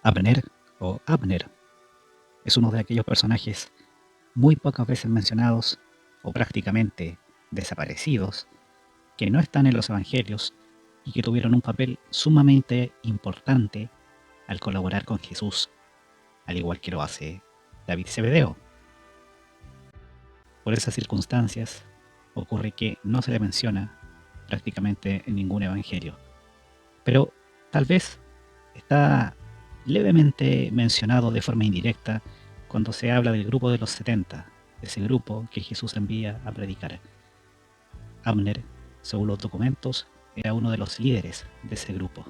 Abner o Abner es uno de aquellos personajes muy pocas veces mencionados o prácticamente desaparecidos que no están en los evangelios y que tuvieron un papel sumamente importante al colaborar con Jesús, al igual que lo hace David Zebedeo. Por esas circunstancias ocurre que no se le menciona prácticamente en ningún evangelio, pero tal vez está levemente mencionado de forma indirecta cuando se habla del grupo de los 70, ese grupo que Jesús envía a predicar. Abner, según los documentos, era uno de los líderes de ese grupo.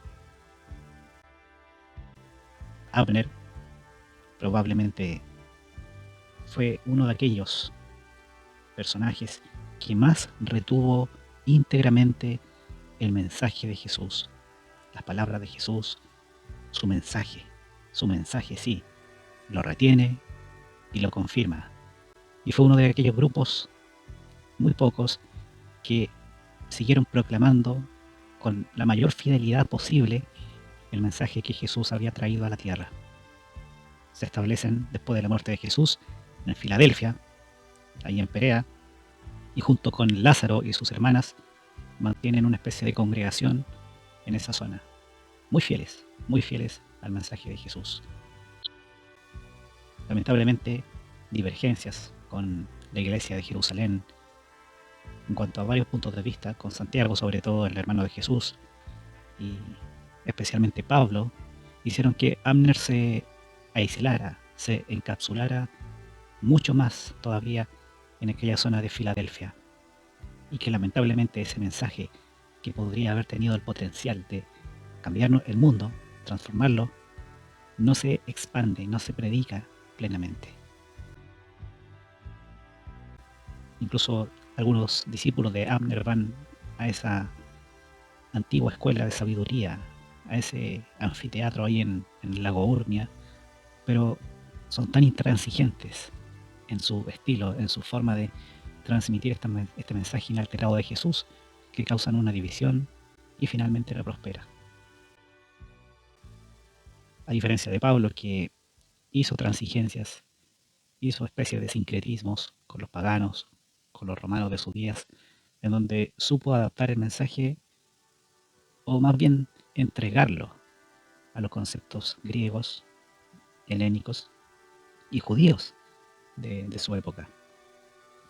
Abner probablemente fue uno de aquellos personajes que más retuvo íntegramente el mensaje de Jesús, las palabras de Jesús, su mensaje sí, lo retiene y lo confirma. Y fue uno de aquellos grupos, muy pocos, que siguieron proclamando con la mayor fidelidad posible el mensaje que Jesús había traído a la tierra. Se establecen después de la muerte de Jesús en Filadelfia, ahí en Perea, y junto con Lázaro y sus hermanas mantienen una especie de congregación en esa zona. Muy fieles al mensaje de Jesús. Lamentablemente, divergencias con la iglesia de Jerusalén en cuanto a varios puntos de vista, con Santiago sobre todo, el hermano de Jesús, y especialmente Pablo, hicieron que Abner se aislara, se encapsulara mucho más todavía en aquella zona de Filadelfia, y que lamentablemente ese mensaje que podría haber tenido el potencial de cambiar el mundo, transformarlo, no se expande, no se predica plenamente. Incluso algunos discípulos de Abner van a esa antigua escuela de sabiduría, a ese anfiteatro ahí en el lago Urmia, pero son tan intransigentes en su estilo, en su forma de transmitir este mensaje inalterado de Jesús, que causan una división y finalmente la prospera. A diferencia de Pablo, que hizo transigencias, hizo especies de sincretismos con los paganos, con los romanos de sus días, en donde supo adaptar el mensaje, o más bien entregarlo a los conceptos griegos, helénicos y judíos de su época.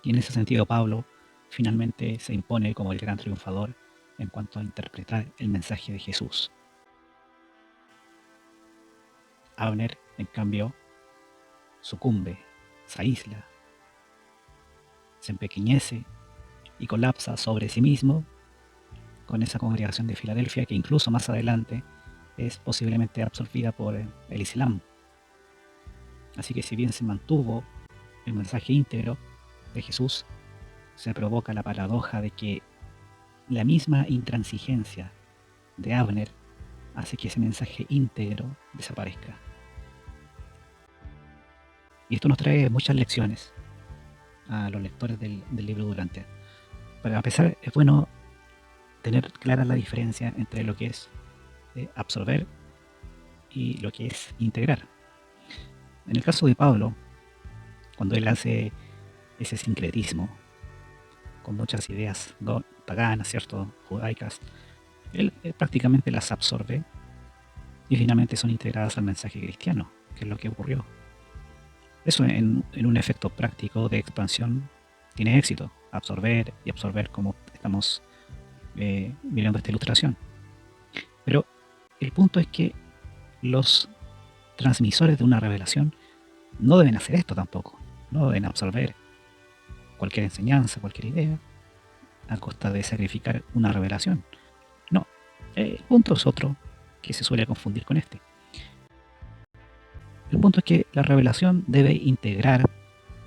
Y en ese sentido Pablo finalmente se impone como el gran triunfador en cuanto a interpretar el mensaje de Jesús. Abner, en cambio, sucumbe, se aísla, se empequeñece y colapsa sobre sí mismo con esa congregación de Filadelfia que incluso más adelante es posiblemente absorbida por el Islam. Así que si bien se mantuvo el mensaje íntegro de Jesús, se provoca la paradoja de que la misma intransigencia de Abner hace que ese mensaje íntegro desaparezca. Y esto nos trae muchas lecciones a los lectores del libro Durante. Para empezar, es bueno tener clara la diferencia entre lo que es absorber y lo que es integrar. En el caso de Pablo, cuando él hace ese sincretismo con muchas ideas paganas, ¿cierto? Judaicas, él prácticamente las absorbe y finalmente son integradas al mensaje cristiano, que es lo que ocurrió. Eso en un efecto práctico de expansión tiene éxito, absorber y absorber como estamos mirando esta ilustración. Pero el punto es que los transmisores de una revelación no deben hacer esto tampoco, no deben absorber cualquier enseñanza, cualquier idea, a costa de sacrificar una revelación. No, el punto es otro que se suele confundir con este. El punto es que la revelación debe integrar,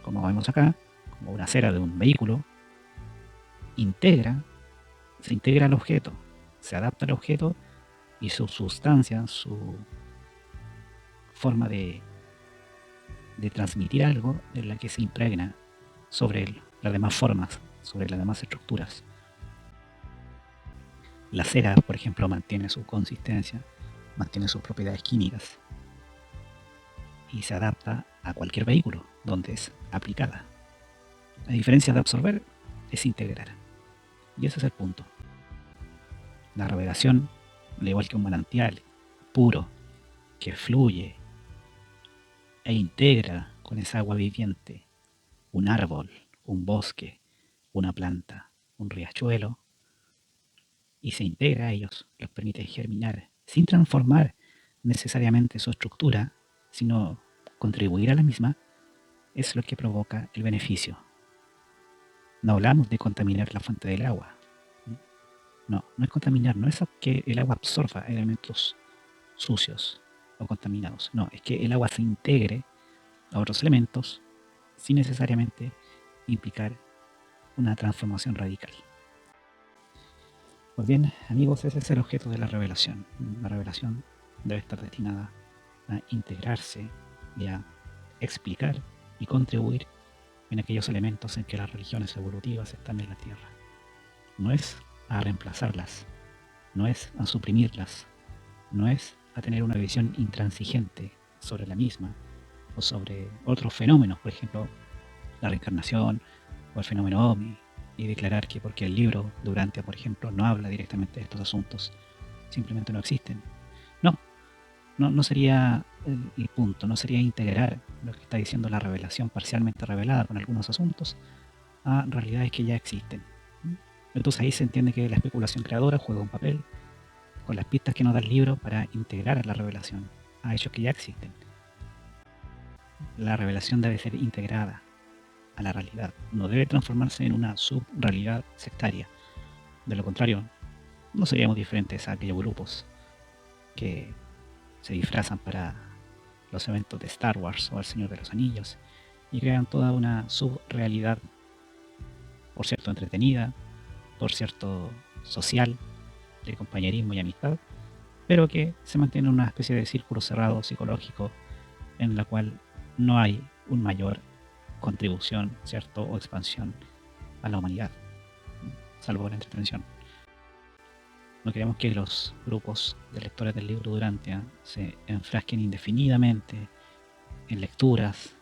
como vemos acá, como una cera de un vehículo, se integra al objeto, se adapta al objeto y su sustancia, su forma de transmitir algo es la que se impregna sobre las demás formas, sobre las demás estructuras. La cera, por ejemplo, mantiene su consistencia, mantiene sus propiedades químicas, y se adapta a cualquier vehículo donde es aplicada. La diferencia de absorber es integrar. Y ese es el punto. La revelación, al igual que un manantial puro que fluye e integra con esa agua viviente un árbol, un bosque, una planta, un riachuelo, y se integra a ellos, los permite germinar sin transformar necesariamente su estructura, sino contribuir a la misma, es lo que provoca el beneficio. No hablamos de contaminar la fuente del agua. No, no es contaminar, no es que el agua absorba elementos sucios o contaminados. No, es que el agua se integre a otros elementos sin necesariamente implicar una transformación radical. Pues bien, amigos, ese es el objeto de la revelación. La revelación debe estar destinada a integrarse y a explicar y contribuir en aquellos elementos en que las religiones evolutivas están en la Tierra. No es a reemplazarlas, no es a suprimirlas, no es a tener una visión intransigente sobre la misma o sobre otros fenómenos, por ejemplo, la reencarnación o el fenómeno OVNI, y declarar que porque el libro Durantia, por ejemplo, no habla directamente de estos asuntos, simplemente no existen. No, no sería el punto, no sería integrar lo que está diciendo la revelación parcialmente revelada con algunos asuntos a realidades que ya existen. Entonces ahí se entiende que la especulación creadora juega un papel con las pistas que nos da el libro para integrar a la revelación a hechos que ya existen. La revelación debe ser integrada a la realidad, no debe transformarse en una subrealidad sectaria. De lo contrario, no seríamos diferentes a aquellos grupos que se disfrazan para los eventos de Star Wars o El Señor de los Anillos y crean toda una subrealidad, por cierto entretenida, por cierto social, de compañerismo y amistad, pero que se mantiene en una especie de círculo cerrado psicológico en la cual no hay un mayor contribución, ¿cierto? O expansión a la humanidad, salvo la entretención. No queremos que los grupos de lectores del libro Durantia se enfrasquen indefinidamente en lecturas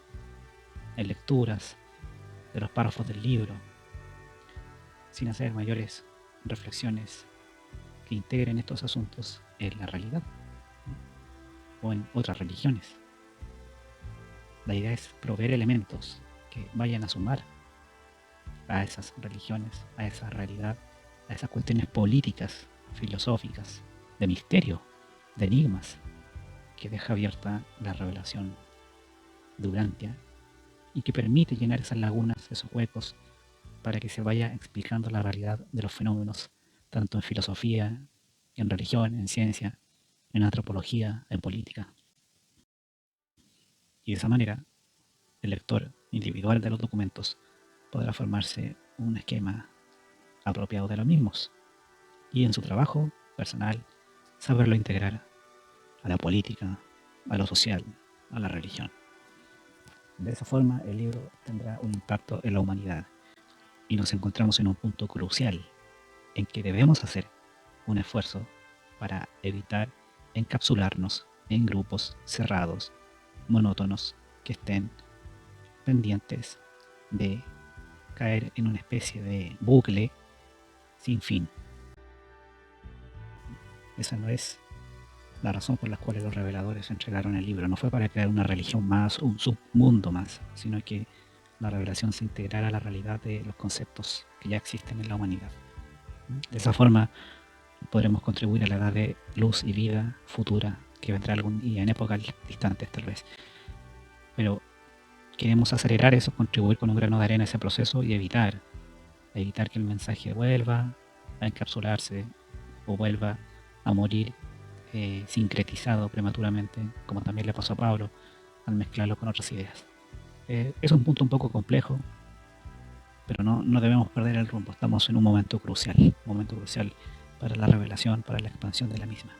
de los párrafos del libro, sin hacer mayores reflexiones que integren estos asuntos en la realidad o en otras religiones. La idea es proveer elementos que vayan a sumar a esas religiones, a esa realidad, a esas cuestiones políticas, filosóficas, de misterio, de enigmas, que deja abierta la revelación Durantia y que permite llenar esas lagunas, esos huecos, para que se vaya explicando la realidad de los fenómenos, tanto en filosofía, en religión, en ciencia, en antropología, en política. Y de esa manera, el lector individual de los documentos podrá formarse un esquema apropiado de los mismos y en su trabajo personal saberlo integrar a la política, a lo social, a la religión. De esa forma el libro tendrá un impacto en la humanidad y nos encontramos en un punto crucial en que debemos hacer un esfuerzo para evitar encapsularnos en grupos cerrados, monótonos, que estén pendientes de caer en una especie de bucle sin fin. Esa no es la razón por la cual los reveladores entregaron el libro. No fue para crear una religión más, un submundo más, sino que la revelación se integrara a la realidad de los conceptos que ya existen en la humanidad. De esa forma podremos contribuir a la edad de luz y vida futura que vendrá algún día, en épocas distantes tal vez. Pero queremos acelerar eso, contribuir con un grano de arena a ese proceso y evitar que el mensaje vuelva a encapsularse o vuelva a morir sincretizado prematuramente, como también le pasó a Pablo al mezclarlo con otras ideas. Es un punto un poco complejo, pero no debemos perder el rumbo. Estamos en un momento crucial para la revelación, para la expansión de la misma.